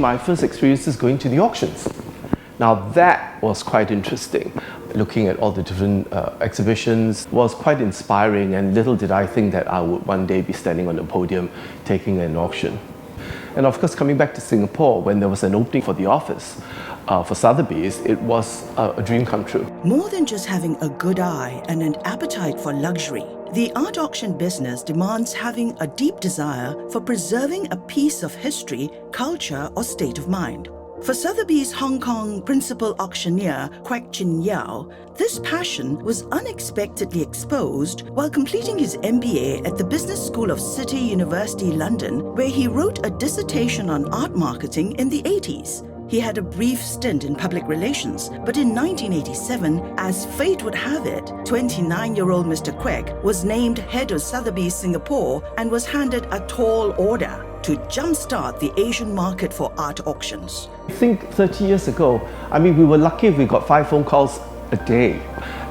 my first experiences going to the auctions. Now that was quite interesting. Looking at all the different exhibitions was quite inspiring, and little did I think that I would one day be standing on the podium taking an auction. And of course, coming back to Singapore, when there was an opening for the office for Sotheby's, it was a dream come true. More than just having a good eye and an appetite for luxury, the art auction business demands having a deep desire for preserving a piece of history, culture, or state of mind. For Sotheby's Hong Kong principal auctioneer Quek Yeow, this passion was unexpectedly exposed while completing his MBA at the Business School of City University, London, where he wrote a dissertation on art marketing in the 80s. He had a brief stint in public relations, but in 1987, as fate would have it, 29-year-old Mr. Quek was named head of Sotheby's Singapore and was handed a tall order to jumpstart the Asian market for art auctions. I think 30 years ago, we were lucky if we got 5 phone calls a day.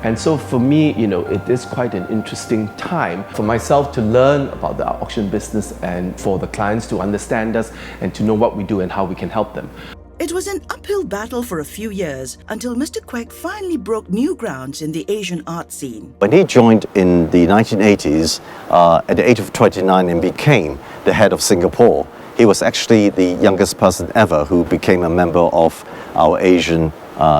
And so for me, it is quite an interesting time for myself to learn about the auction business and for the clients to understand us and to know what we do and how we can help them. It was an uphill battle for a few years until Mr. Quek finally broke new grounds in the Asian art scene. When he joined in the 1980s, at the age of 29 and became the head of Singapore, he was actually the youngest person ever who became a member of our Asian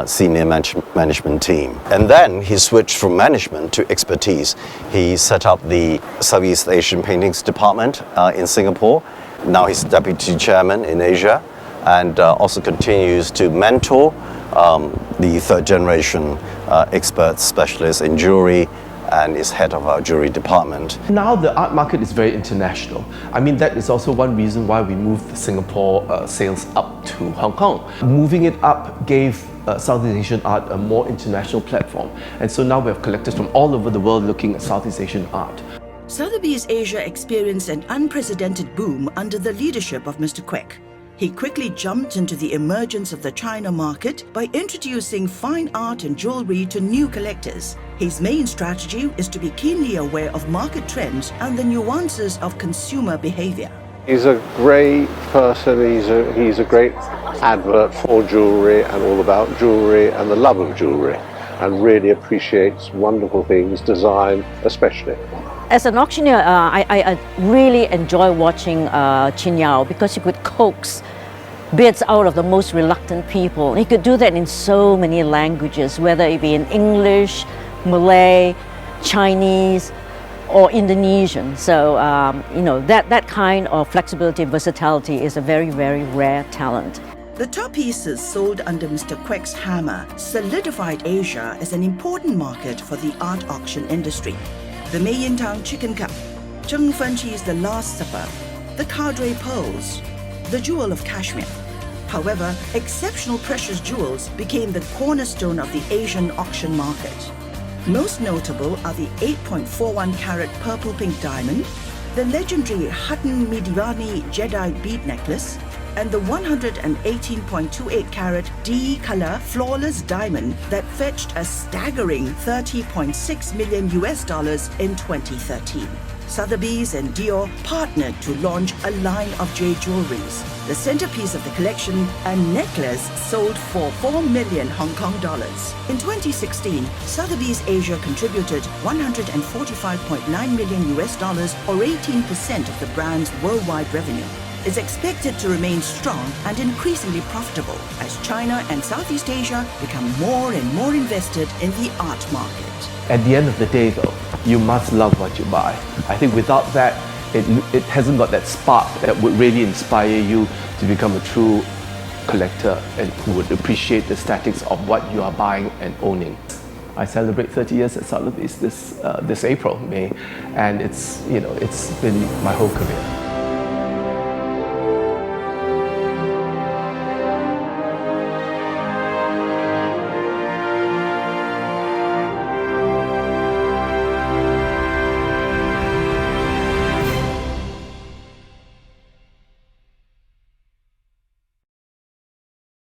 senior management team. And then he switched from management to expertise. He set up the Southeast Asian Paintings Department in Singapore. Now he's deputy chairman in Asia, and also continues to mentor the third generation experts, specialists in jewelry, and is head of our jewelry department. Now the art market is very international. That is also one reason why we moved the Singapore sales up to Hong Kong. Moving it up gave Southeast Asian art a more international platform. And so now we have collectors from all over the world looking at Southeast Asian art. Sotheby's Asia experienced an unprecedented boom under the leadership of Mr. Quek. He quickly jumped into the emergence of the China market by introducing fine art and jewelry to new collectors. His main strategy is to be keenly aware of market trends and the nuances of consumer behavior. He's a great person, he's a great advert for jewelry and all about jewelry and the love of jewelry, and really appreciates wonderful things, design especially. As an auctioneer, I really enjoy watching Yeow because he could coax bids out of the most reluctant people. He could do that in so many languages, whether it be in English, Malay, Chinese, or Indonesian. So, that kind of flexibility, versatility is a very, very rare talent. The top pieces sold under Mr. Quek's hammer solidified Asia as an important market for the art auction industry. The Mei Yin Tang Chicken Cup, Zheng Fen Chi's The Last Supper, the Cadre Pearls, the Jewel of Kashmir. However, exceptional precious jewels became the cornerstone of the Asian auction market. Most notable are the 8.41 carat purple pink diamond, the legendary Hutton Midivani Jedi bead necklace, and the 118.28 carat D color flawless diamond that fetched a staggering $30.6 million in 2013. Sotheby's and Dior partnered to launch a line of jade jewelries. The centerpiece of the collection, a necklace sold for 4 million Hong Kong dollars. In 2016, Sotheby's Asia contributed $145.9 million or 18% of the brand's worldwide revenue. Is expected to remain strong and increasingly profitable as China and Southeast Asia become more and more invested in the art market. At the end of the day though, you must love what you buy. I think without that, it hasn't got that spark that would really inspire you to become a true collector and who would appreciate the aesthetics of what you are buying and owning. I celebrate 30 years at Sotheby's this May, and it's been my whole career.